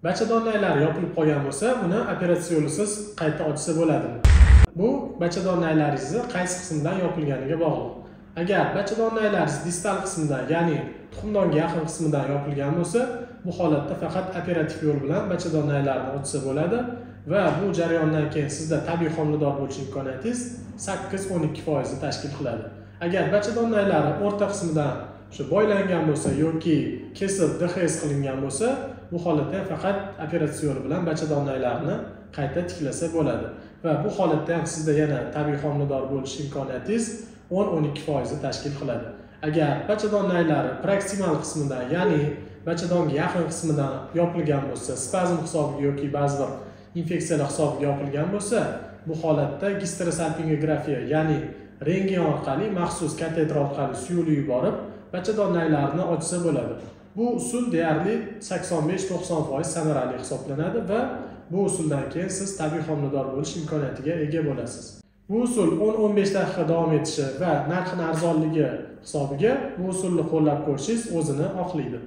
Bachadonlaylar yopilib qolgan bo'lsa, buni operatsiyonsiz qayta ochsa bo'ladi. Bu bachadonlaylaringizni qaysi qismidan yopilganiga bog'liq. Agar bachadonlaylaringiz distal qismidan, ya'ni tuxumdonga yaqin qismidan yopilgan bo'lsa, bu holatda faqat operativ yo'l bilan bachadonlaylarni ochsa bo'ladi va bu jarayondan keyin sizda tabiiy homilador bo'lish imkoniyatingiz 8-12% tashkil qiladi. Agar bachadonlaylari o'rta qismidan boylangan bo'lsa yoki kesib DHS qilingan bo'lsa, bu holatda faqat operatsiya yo'li bilan bachadonlaylarni qayta tiklasa bo'ladi va bu holatda ham sizda yana tabiiy homilador bo'lish imkoniyatingiz 10-12% tashkil qiladi. Agar bachadonlaylari proksimal qismidan, ya'ni bachadonga yaqin qismidan yopilgan bo'lsa, spazm hisobiga yoki ba'zi bir infeksiyalar hisobiga yopilgan bo'lsa, bu holatda gisterosalpingografiya, ya'ni rentgen orqali maxsus kateter orqali suyulib yuborib, bachadonlaylarni ochsa bo'ladi. Bu usul deyarli 85-90% samarali hisoblanadi va bu usuldan keyin siz tabiiy homilador bo'lish imkoniyatiga ega bo'lasiz. Bu usul 10-15 daqiqa davom etishi va narxi arzonligi hisobiga bu usulni qo'llab ko'rishingiz o'zini oqlaydi.